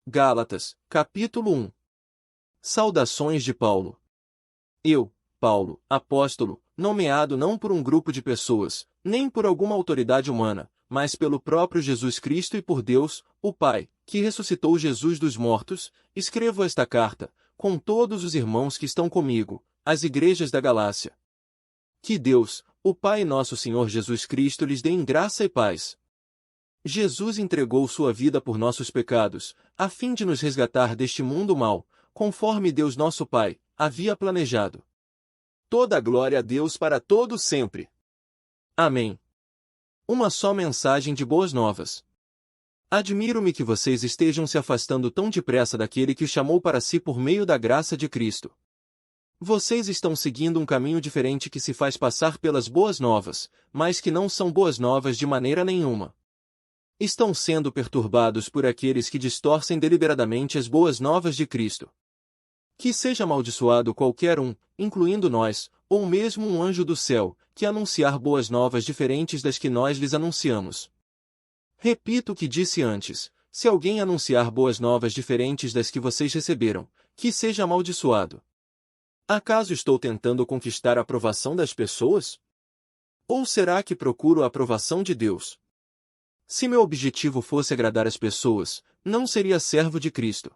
Gálatas, capítulo 1. Saudações de Paulo. Eu, Paulo, apóstolo, nomeado não por um grupo de pessoas, nem por alguma autoridade humana, mas pelo próprio Jesus Cristo e por Deus, o Pai, que ressuscitou Jesus dos mortos, escrevo esta carta, com todos os irmãos que estão comigo, às igrejas da Galácia. Que Deus, o Pai e nosso Senhor Jesus Cristo lhes dê em graça e paz. Jesus entregou sua vida por nossos pecados, a fim de nos resgatar deste mundo mau, conforme Deus nosso Pai havia planejado. Toda a glória a Deus para todo sempre. Amém. Uma só mensagem de boas novas. Admiro-me que vocês estejam se afastando tão depressa daquele que os chamou para si por meio da graça de Cristo. Vocês estão seguindo um caminho diferente que se faz passar pelas boas novas, mas que não são boas novas de maneira nenhuma. Estão sendo perturbados por aqueles que distorcem deliberadamente as boas novas de Cristo. Que seja amaldiçoado qualquer um, incluindo nós, ou mesmo um anjo do céu, que anunciar boas novas diferentes das que nós lhes anunciamos. Repito o que disse antes, se alguém anunciar boas novas diferentes das que vocês receberam, que seja amaldiçoado. Acaso estou tentando conquistar a aprovação das pessoas? Ou será que procuro a aprovação de Deus? Se meu objetivo fosse agradar as pessoas, não seria servo de Cristo.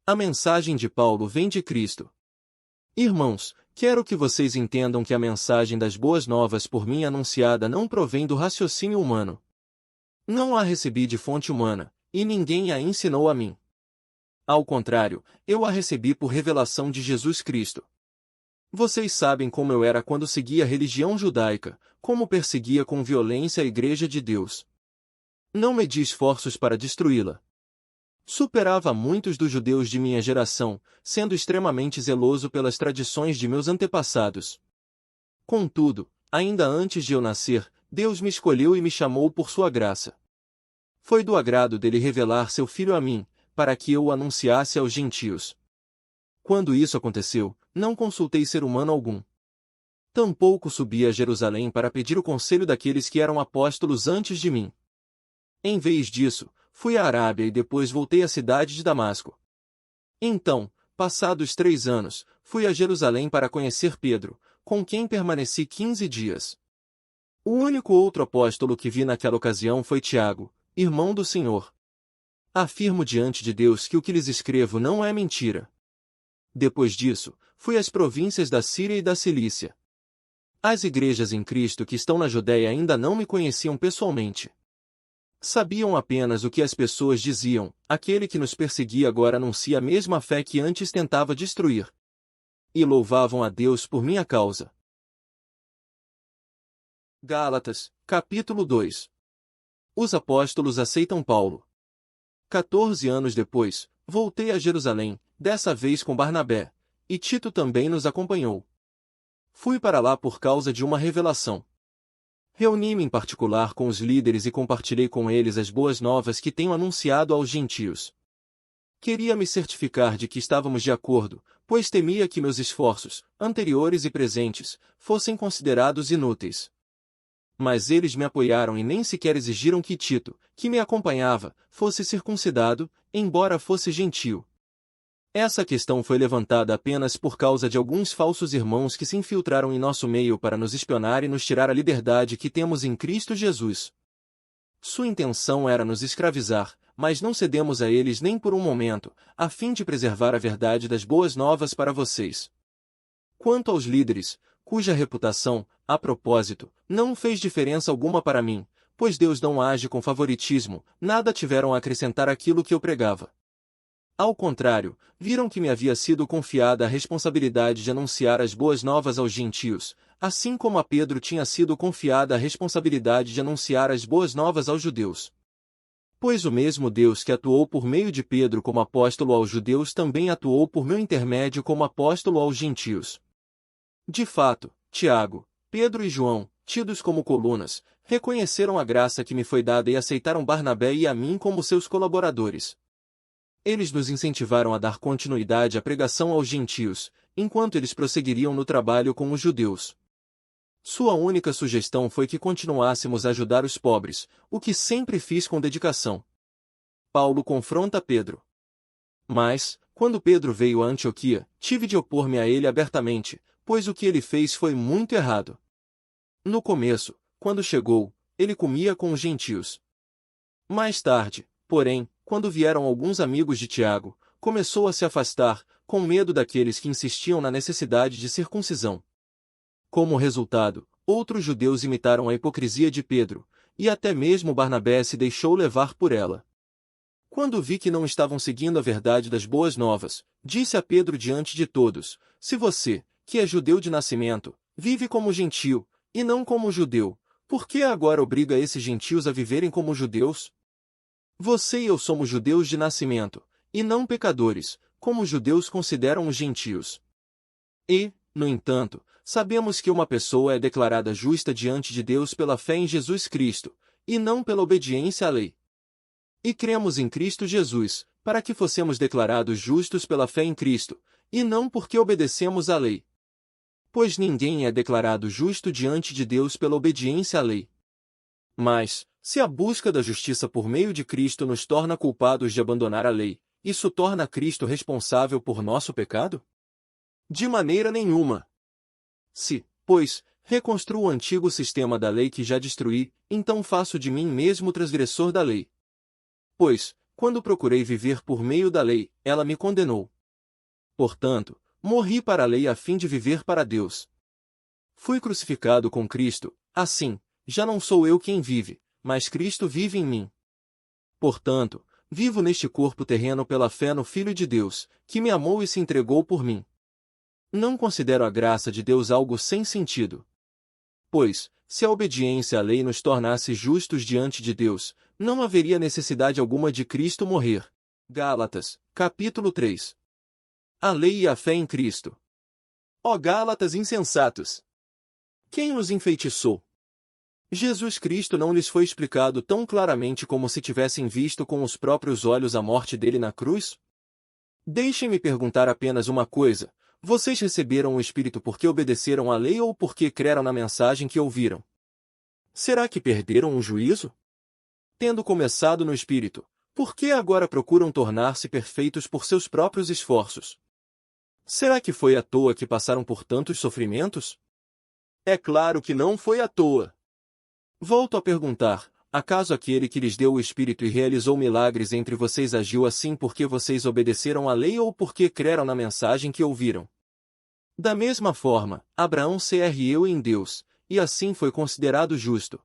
A mensagem de Paulo vem de Cristo. Irmãos, quero que vocês entendam que a mensagem das boas novas por mim anunciada não provém do raciocínio humano. Não a recebi de fonte humana, e ninguém a ensinou a mim. Ao contrário, eu a recebi por revelação de Jesus Cristo. Vocês sabem como eu era quando seguia a religião judaica, como perseguia com violência a Igreja de Deus. Não medi esforços para destruí-la. Superava muitos dos judeus de minha geração, sendo extremamente zeloso pelas tradições de meus antepassados. Contudo, ainda antes de eu nascer, Deus me escolheu e me chamou por sua graça. Foi do agrado dele revelar seu Filho a mim, para que eu o anunciasse aos gentios. Quando isso aconteceu, não consultei ser humano algum. Tampouco subi a Jerusalém para pedir o conselho daqueles que eram apóstolos antes de mim. Em vez disso, fui à Arábia e depois voltei à cidade de Damasco. Então, passados 3 anos, fui a Jerusalém para conhecer Pedro, com quem permaneci 15 dias. O único outro apóstolo que vi naquela ocasião foi Tiago, irmão do Senhor. Afirmo diante de Deus que o que lhes escrevo não é mentira. Depois disso, fui às províncias da Síria e da Cilícia. As igrejas em Cristo que estão na Judéia ainda não me conheciam pessoalmente. Sabiam apenas o que as pessoas diziam, aquele que nos perseguia agora anuncia a mesma fé que antes tentava destruir. E louvavam a Deus por minha causa. Gálatas, capítulo 2. Os apóstolos aceitam Paulo. 14 anos depois, voltei a Jerusalém, dessa vez com Barnabé, e Tito também nos acompanhou. Fui para lá por causa de uma revelação. Reuni-me em particular com os líderes e compartilhei com eles as boas novas que tenho anunciado aos gentios. Queria me certificar de que estávamos de acordo, pois temia que meus esforços, anteriores e presentes, fossem considerados inúteis. Mas eles me apoiaram e nem sequer exigiram que Tito, que me acompanhava, fosse circuncidado, embora fosse gentio. Essa questão foi levantada apenas por causa de alguns falsos irmãos que se infiltraram em nosso meio para nos espionar e nos tirar a liberdade que temos em Cristo Jesus. Sua intenção era nos escravizar, mas não cedemos a eles nem por um momento, a fim de preservar a verdade das boas novas para vocês. Quanto aos líderes, cuja reputação, a propósito, não fez diferença alguma para mim, pois Deus não age com favoritismo, nada tiveram a acrescentar àquilo que eu pregava. Ao contrário, viram que me havia sido confiada a responsabilidade de anunciar as boas novas aos gentios, assim como a Pedro tinha sido confiada a responsabilidade de anunciar as boas novas aos judeus. Pois o mesmo Deus que atuou por meio de Pedro como apóstolo aos judeus também atuou por meu intermédio como apóstolo aos gentios. De fato, Tiago, Pedro e João, tidos como colunas, reconheceram a graça que me foi dada e aceitaram Barnabé e a mim como seus colaboradores. Eles nos incentivaram a dar continuidade à pregação aos gentios, enquanto eles prosseguiriam no trabalho com os judeus. Sua única sugestão foi que continuássemos a ajudar os pobres, o que sempre fiz com dedicação. Paulo confronta Pedro. Mas, quando Pedro veio a Antioquia, tive de opor-me a ele abertamente, pois o que ele fez foi muito errado. No começo, quando chegou, ele comia com os gentios. Mais tarde, porém, quando vieram alguns amigos de Tiago, começou a se afastar, com medo daqueles que insistiam na necessidade de circuncisão. Como resultado, outros judeus imitaram a hipocrisia de Pedro, e até mesmo Barnabé se deixou levar por ela. Quando vi que não estavam seguindo a verdade das boas novas, disse a Pedro diante de todos: se você, que é judeu de nascimento, vive como gentio, e não como judeu, por que agora obriga esses gentios a viverem como judeus? Você e eu somos judeus de nascimento, e não pecadores, como os judeus consideram os gentios. E, no entanto, sabemos que uma pessoa é declarada justa diante de Deus pela fé em Jesus Cristo, e não pela obediência à lei. E cremos em Cristo Jesus, para que fossemos declarados justos pela fé em Cristo, e não porque obedecemos à lei. Pois ninguém é declarado justo diante de Deus pela obediência à lei. Mas, se a busca da justiça por meio de Cristo nos torna culpados de abandonar a lei, isso torna Cristo responsável por nosso pecado? De maneira nenhuma. Se, pois, reconstruo o antigo sistema da lei que já destruí, então faço de mim mesmo transgressor da lei. Pois, quando procurei viver por meio da lei, ela me condenou. Portanto, morri para a lei a fim de viver para Deus. Fui crucificado com Cristo, assim, já não sou eu quem vive, mas Cristo vive em mim. Portanto, vivo neste corpo terreno pela fé no Filho de Deus, que me amou e se entregou por mim. Não considero a graça de Deus algo sem sentido. Pois, se a obediência à lei nos tornasse justos diante de Deus, não haveria necessidade alguma de Cristo morrer. Gálatas, capítulo 3. A lei e a fé em Cristo. Ó Gálatas insensatos! Quem os enfeitiçou? Jesus Cristo não lhes foi explicado tão claramente como se tivessem visto com os próprios olhos a morte dele na cruz? Deixem-me perguntar apenas uma coisa: vocês receberam o Espírito porque obedeceram à lei ou porque creram na mensagem que ouviram? Será que perderam o juízo? Tendo começado no Espírito, por que agora procuram tornar-se perfeitos por seus próprios esforços? Será que foi à toa que passaram por tantos sofrimentos? É claro que não foi à toa. Volto a perguntar: acaso aquele que lhes deu o Espírito e realizou milagres entre vocês agiu assim porque vocês obedeceram à lei ou porque creram na mensagem que ouviram? Da mesma forma, Abraão creu em Deus, e assim foi considerado justo.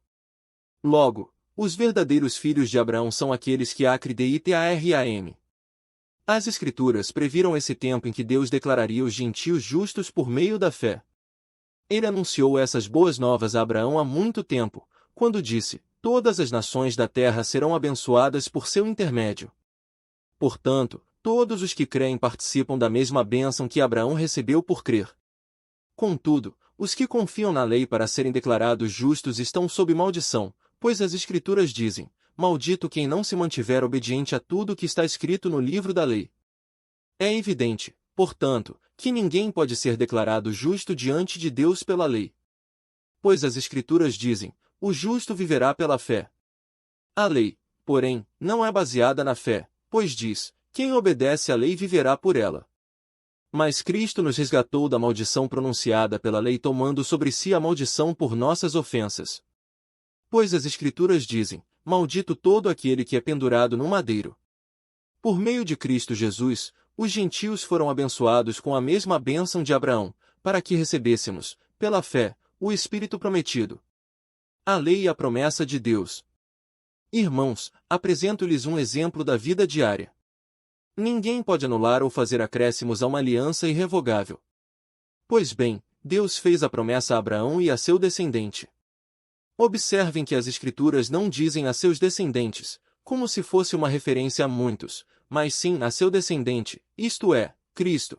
Logo, os verdadeiros filhos de Abraão são aqueles que acreditam. As Escrituras previram esse tempo em que Deus declararia os gentios justos por meio da fé. Ele anunciou essas boas novas a Abraão há muito tempo, quando disse: todas as nações da terra serão abençoadas por seu intermédio. Portanto, todos os que creem participam da mesma bênção que Abraão recebeu por crer. Contudo, os que confiam na lei para serem declarados justos estão sob maldição, pois as Escrituras dizem: maldito quem não se mantiver obediente a tudo o que está escrito no livro da lei. É evidente, portanto, que ninguém pode ser declarado justo diante de Deus pela lei. Pois as Escrituras dizem: o justo viverá pela fé. A lei, porém, não é baseada na fé, pois diz: quem obedece à lei viverá por ela. Mas Cristo nos resgatou da maldição pronunciada pela lei, tomando sobre si a maldição por nossas ofensas. Pois as Escrituras dizem: maldito todo aquele que é pendurado no madeiro. Por meio de Cristo Jesus, os gentios foram abençoados com a mesma bênção de Abraão, para que recebêssemos, pela fé, o Espírito prometido. A lei e a promessa de Deus. Irmãos, apresento-lhes um exemplo da vida diária. Ninguém pode anular ou fazer acréscimos a uma aliança irrevogável. Pois bem, Deus fez a promessa a Abraão e a seu descendente. Observem que as Escrituras não dizem a seus descendentes, como se fosse uma referência a muitos, mas sim a seu descendente, isto é, Cristo.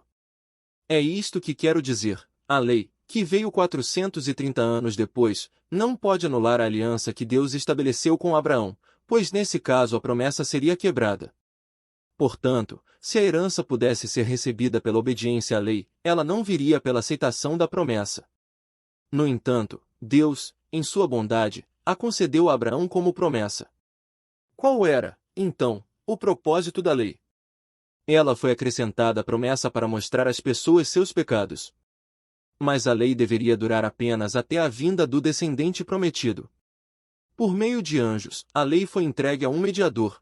É isto que quero dizer: a lei, que veio 430 anos depois, não pode anular a aliança que Deus estabeleceu com Abraão, pois nesse caso a promessa seria quebrada. Portanto, se a herança pudesse ser recebida pela obediência à lei, ela não viria pela aceitação da promessa. No entanto, Deus, em sua bondade, a concedeu a Abraão como promessa. Qual era, então, o propósito da lei? Ela foi acrescentada à promessa para mostrar às pessoas seus pecados. Mas a lei deveria durar apenas até a vinda do descendente prometido. Por meio de anjos, a lei foi entregue a um mediador.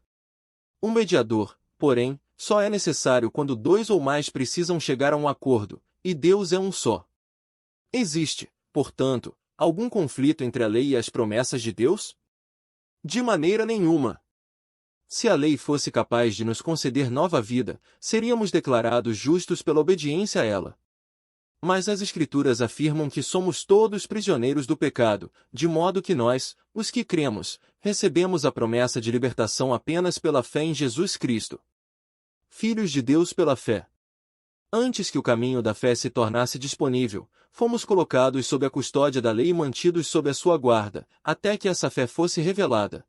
Um mediador, porém, só é necessário quando dois ou mais precisam chegar a um acordo, e Deus é um só. Existe, portanto, algum conflito entre a lei e as promessas de Deus? De maneira nenhuma. Se a lei fosse capaz de nos conceder nova vida, seríamos declarados justos pela obediência a ela. Mas as Escrituras afirmam que somos todos prisioneiros do pecado, de modo que nós, os que cremos, recebemos a promessa de libertação apenas pela fé em Jesus Cristo. Filhos de Deus pela fé. Antes que o caminho da fé se tornasse disponível, fomos colocados sob a custódia da lei e mantidos sob a sua guarda, até que essa fé fosse revelada.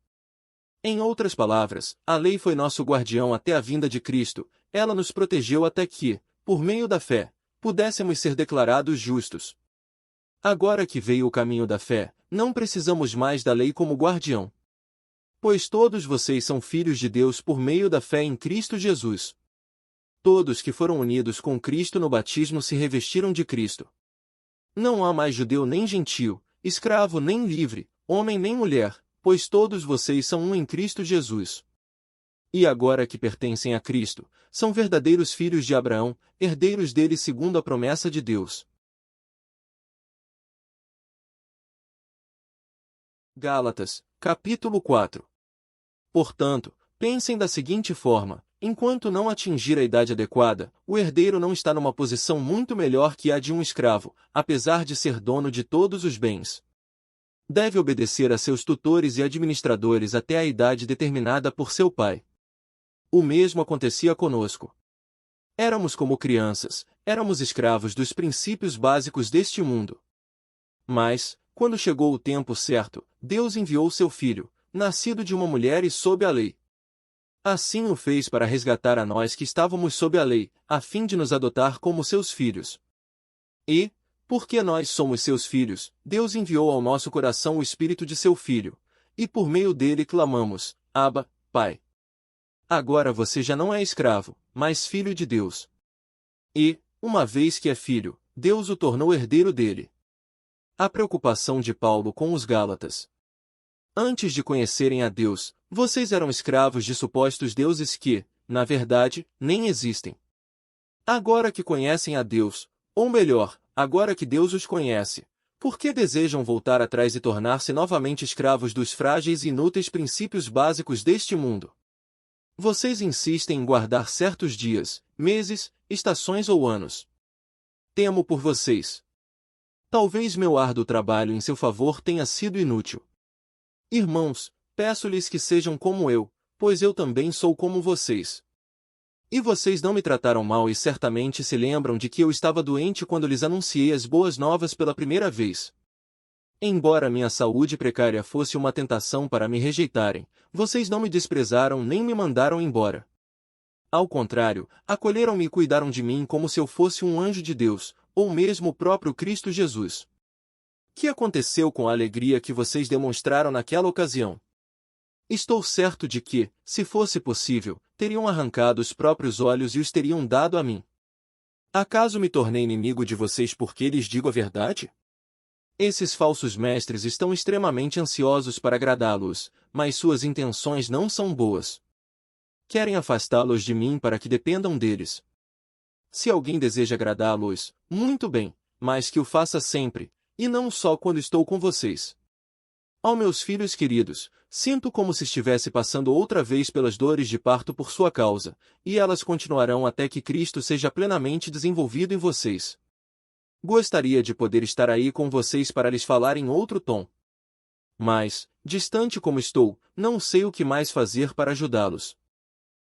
Em outras palavras, a lei foi nosso guardião até a vinda de Cristo, ela nos protegeu até que, por meio da fé, pudéssemos ser declarados justos. Agora que veio o caminho da fé, não precisamos mais da lei como guardião. Pois todos vocês são filhos de Deus por meio da fé em Cristo Jesus. Todos que foram unidos com Cristo no batismo se revestiram de Cristo. Não há mais judeu nem gentio, escravo nem livre, homem nem mulher, pois todos vocês são um em Cristo Jesus. E agora que pertencem a Cristo, são verdadeiros filhos de Abraão, herdeiros dele segundo a promessa de Deus. Gálatas, capítulo 4. Portanto, pensem da seguinte forma: enquanto não atingir a idade adequada, o herdeiro não está numa posição muito melhor que a de um escravo, apesar de ser dono de todos os bens. Deve obedecer a seus tutores e administradores até a idade determinada por seu pai. O mesmo acontecia conosco. Éramos como crianças, éramos escravos dos princípios básicos deste mundo. Mas, quando chegou o tempo certo, Deus enviou seu Filho, nascido de uma mulher e sob a lei. Assim o fez para resgatar a nós que estávamos sob a lei, a fim de nos adotar como seus filhos. E, porque nós somos seus filhos, Deus enviou ao nosso coração o Espírito de seu Filho, e por meio dele clamamos: Abba, Pai. Agora você já não é escravo, mas filho de Deus. E, uma vez que é filho, Deus o tornou herdeiro dele. A preocupação de Paulo com os Gálatas. Antes de conhecerem a Deus, vocês eram escravos de supostos deuses que, na verdade, nem existem. Agora que conhecem a Deus, ou melhor, agora que Deus os conhece, por que desejam voltar atrás e tornar-se novamente escravos dos frágeis e inúteis princípios básicos deste mundo? Vocês insistem em guardar certos dias, meses, estações ou anos. Temo por vocês. Talvez meu árduo trabalho em seu favor tenha sido inútil. Irmãos, peço-lhes que sejam como eu, pois eu também sou como vocês. E vocês não me trataram mal e certamente se lembram de que eu estava doente quando lhes anunciei as boas novas pela primeira vez. Embora minha saúde precária fosse uma tentação para me rejeitarem, vocês não me desprezaram nem me mandaram embora. Ao contrário, acolheram-me e cuidaram de mim como se eu fosse um anjo de Deus, ou mesmo o próprio Cristo Jesus. O que aconteceu com a alegria que vocês demonstraram naquela ocasião? Estou certo de que, se fosse possível, teriam arrancado os próprios olhos e os teriam dado a mim. Acaso me tornei inimigo de vocês porque lhes digo a verdade? Esses falsos mestres estão extremamente ansiosos para agradá-los, mas suas intenções não são boas. Querem afastá-los de mim para que dependam deles. Se alguém deseja agradá-los, muito bem, mas que o faça sempre, e não só quando estou com vocês. Ó meus filhos queridos, sinto como se estivesse passando outra vez pelas dores de parto por sua causa, e elas continuarão até que Cristo seja plenamente desenvolvido em vocês. Gostaria de poder estar aí com vocês para lhes falar em outro tom. Mas, distante como estou, não sei o que mais fazer para ajudá-los.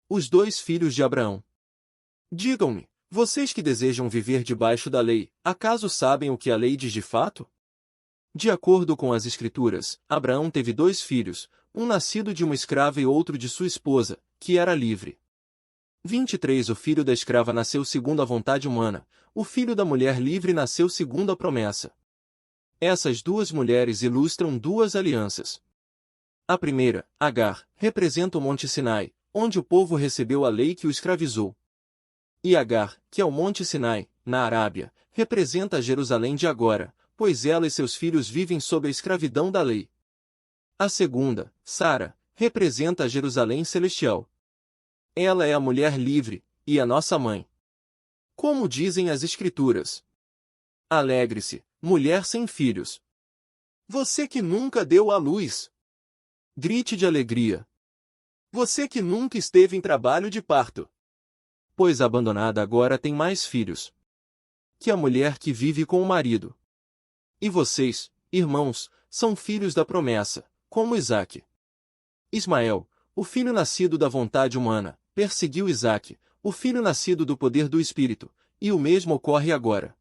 Os dois filhos de Abraão. Digam-me, vocês que desejam viver debaixo da lei, acaso sabem o que a lei diz de fato? De acordo com as Escrituras, Abraão teve dois filhos, um nascido de uma escrava e outro de sua esposa, que era livre. 23 O filho da escrava nasceu segundo a vontade humana, o filho da mulher livre nasceu segundo a promessa. Essas duas mulheres ilustram duas alianças. A primeira, Agar, representa o Monte Sinai, onde o povo recebeu a lei que o escravizou. E Agar, que é o Monte Sinai, na Arábia, representa a Jerusalém de agora, pois ela e seus filhos vivem sob a escravidão da lei. A segunda, Sara, representa a Jerusalém celestial. Ela é a mulher livre, e a nossa mãe. Como dizem as Escrituras: alegre-se, mulher sem filhos. Você que nunca deu à luz. Grite de alegria. Você que nunca esteve em trabalho de parto. Pois abandonada agora tem mais filhos que a mulher que vive com o marido. E vocês, irmãos, são filhos da promessa, como Isaque. Ismael, o filho nascido da vontade humana, perseguiu Isaque, o filho nascido do poder do Espírito, e o mesmo ocorre agora.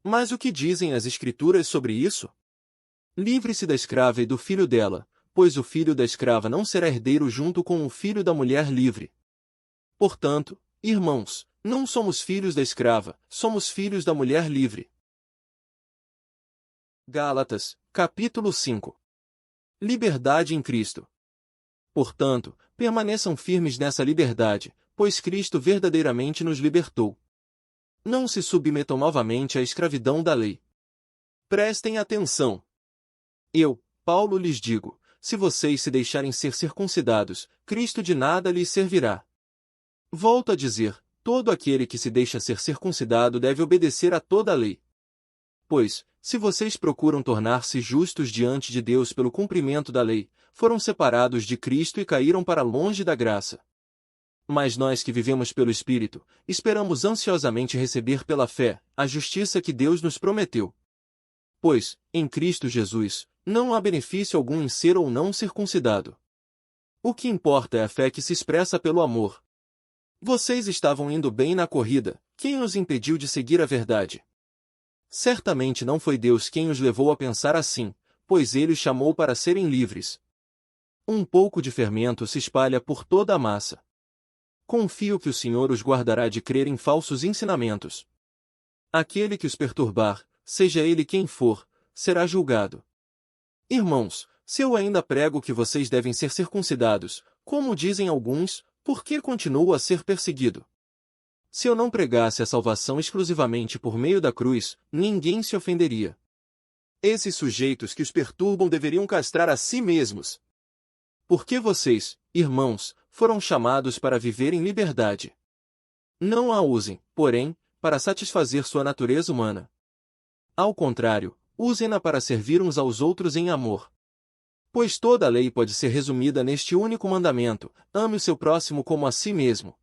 Mas o que dizem as Escrituras sobre isso? Livre-se da escrava e do filho dela, pois o filho da escrava não será herdeiro junto com o filho da mulher livre. Portanto, irmãos, não somos filhos da escrava, somos filhos da mulher livre. Gálatas, capítulo 5. Liberdade em Cristo. Portanto, permaneçam firmes nessa liberdade, pois Cristo verdadeiramente nos libertou. Não se submetam novamente à escravidão da lei. Prestem atenção. Eu, Paulo, lhes digo, se vocês se deixarem ser circuncidados, Cristo de nada lhes servirá. Volto a dizer, todo aquele que se deixa ser circuncidado deve obedecer a toda a lei. Pois, se vocês procuram tornar-se justos diante de Deus pelo cumprimento da lei, foram separados de Cristo e caíram para longe da graça. Mas nós que vivemos pelo Espírito, esperamos ansiosamente receber pela fé a justiça que Deus nos prometeu. Pois, em Cristo Jesus, não há benefício algum em ser ou não circuncidado. O que importa é a fé que se expressa pelo amor. Vocês estavam indo bem na corrida, quem os impediu de seguir a verdade? Certamente não foi Deus quem os levou a pensar assim, pois Ele os chamou para serem livres. Um pouco de fermento se espalha por toda a massa. Confio que o Senhor os guardará de crer em falsos ensinamentos. Aquele que os perturbar, seja ele quem for, será julgado. Irmãos, se eu ainda prego que vocês devem ser circuncidados, como dizem alguns, por que continuo a ser perseguido? Se eu não pregasse a salvação exclusivamente por meio da cruz, ninguém se ofenderia. Esses sujeitos que os perturbam deveriam castrar a si mesmos. Porque vocês, irmãos, foram chamados para viver em liberdade. Não a usem, porém, para satisfazer sua natureza humana. Ao contrário, usem-na para servir uns aos outros em amor. Pois toda a lei pode ser resumida neste único mandamento: ame o seu próximo como a si mesmo.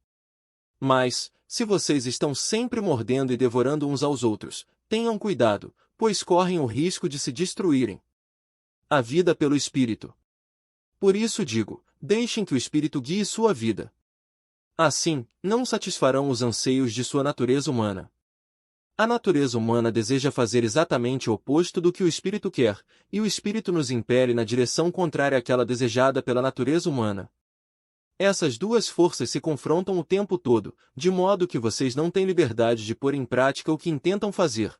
Mas, se vocês estão sempre mordendo e devorando uns aos outros, tenham cuidado, pois correm o risco de se destruírem. A vida pelo Espírito. Por isso digo, deixem que o Espírito guie sua vida. Assim, não satisfarão os anseios de sua natureza humana. A natureza humana deseja fazer exatamente o oposto do que o Espírito quer, e o Espírito nos impele na direção contrária àquela desejada pela natureza humana. Essas duas forças se confrontam o tempo todo, de modo que vocês não têm liberdade de pôr em prática o que intentam fazer.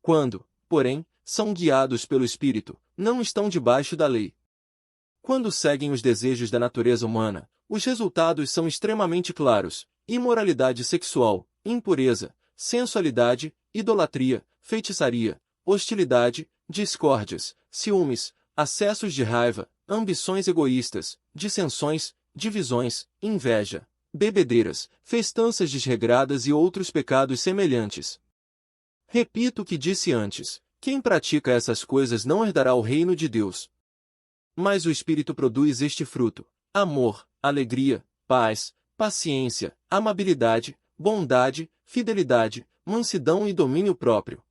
Quando, porém, são guiados pelo Espírito, não estão debaixo da lei. Quando seguem os desejos da natureza humana, os resultados são extremamente claros: imoralidade sexual, impureza, sensualidade, idolatria, feitiçaria, hostilidade, discórdias, ciúmes, acessos de raiva, ambições egoístas, dissensões, divisões, inveja, bebedeiras, festanças desregradas e outros pecados semelhantes. Repito o que disse antes: quem pratica essas coisas não herdará o reino de Deus. Mas o Espírito produz este fruto: amor, alegria, paz, paciência, amabilidade, bondade, fidelidade, mansidão e domínio próprio.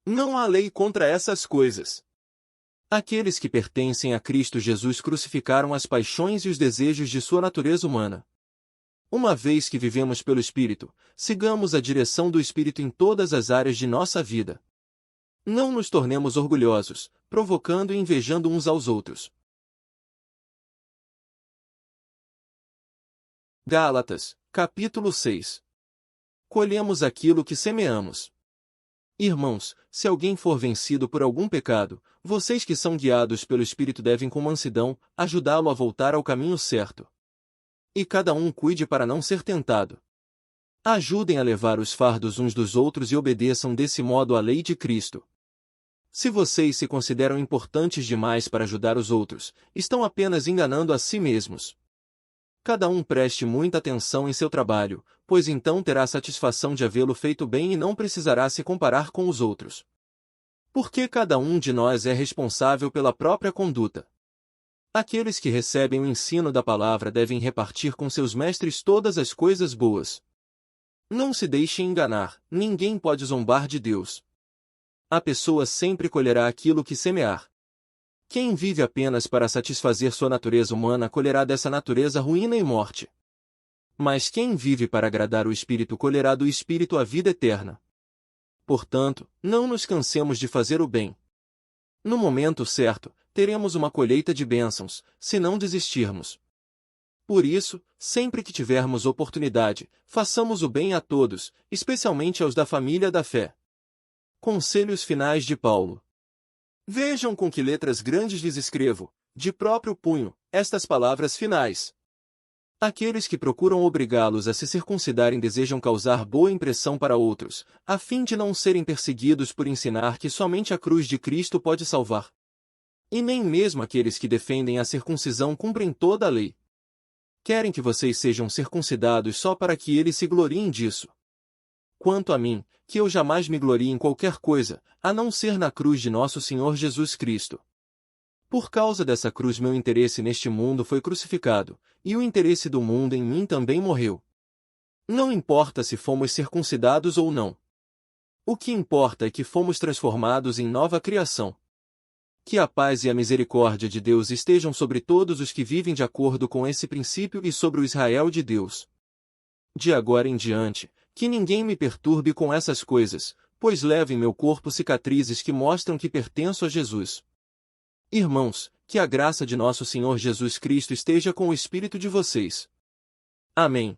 Não há lei contra essas coisas. Aqueles que pertencem a Cristo Jesus crucificaram as paixões e os desejos de sua natureza humana. Uma vez que vivemos pelo Espírito, sigamos a direção do Espírito em todas as áreas de nossa vida. Não nos tornemos orgulhosos, provocando e invejando uns aos outros. Gálatas, capítulo 6. Colhemos aquilo que semeamos. Irmãos, se alguém for vencido por algum pecado, vocês que são guiados pelo Espírito devem com mansidão ajudá-lo a voltar ao caminho certo. E cada um cuide para não ser tentado. Ajudem a levar os fardos uns dos outros e obedeçam desse modo à lei de Cristo. Se vocês se consideram importantes demais para ajudar os outros, estão apenas enganando a si mesmos. Cada um preste muita atenção em seu trabalho, pois então terá a satisfação de havê-lo feito bem e não precisará se comparar com os outros. Porque cada um de nós é responsável pela própria conduta. Aqueles que recebem o ensino da palavra devem repartir com seus mestres todas as coisas boas. Não se deixem enganar, ninguém pode zombar de Deus. A pessoa sempre colherá aquilo que semear. Quem vive apenas para satisfazer sua natureza humana colherá dessa natureza ruína e morte. Mas quem vive para agradar o Espírito colherá do Espírito a vida eterna. Portanto, não nos cansemos de fazer o bem. No momento certo, teremos uma colheita de bênçãos, se não desistirmos. Por isso, sempre que tivermos oportunidade, façamos o bem a todos, especialmente aos da família da fé. Conselhos finais de Paulo. Vejam com que letras grandes lhes escrevo, de próprio punho, estas palavras finais. Aqueles que procuram obrigá-los a se circuncidarem desejam causar boa impressão para outros, a fim de não serem perseguidos por ensinar que somente a cruz de Cristo pode salvar. E nem mesmo aqueles que defendem a circuncisão cumprem toda a lei. Querem que vocês sejam circuncidados só para que eles se gloriem disso. Quanto a mim, que eu jamais me glorie em qualquer coisa, a não ser na cruz de nosso Senhor Jesus Cristo. Por causa dessa cruz meu interesse neste mundo foi crucificado, e o interesse do mundo em mim também morreu. Não importa se fomos circuncidados ou não. O que importa é que fomos transformados em nova criação. Que a paz e a misericórdia de Deus estejam sobre todos os que vivem de acordo com esse princípio e sobre o Israel de Deus. De agora em diante, que ninguém me perturbe com essas coisas, pois levo em meu corpo cicatrizes que mostram que pertenço a Jesus. Irmãos, que a graça de nosso Senhor Jesus Cristo esteja com o espírito de vocês. Amém.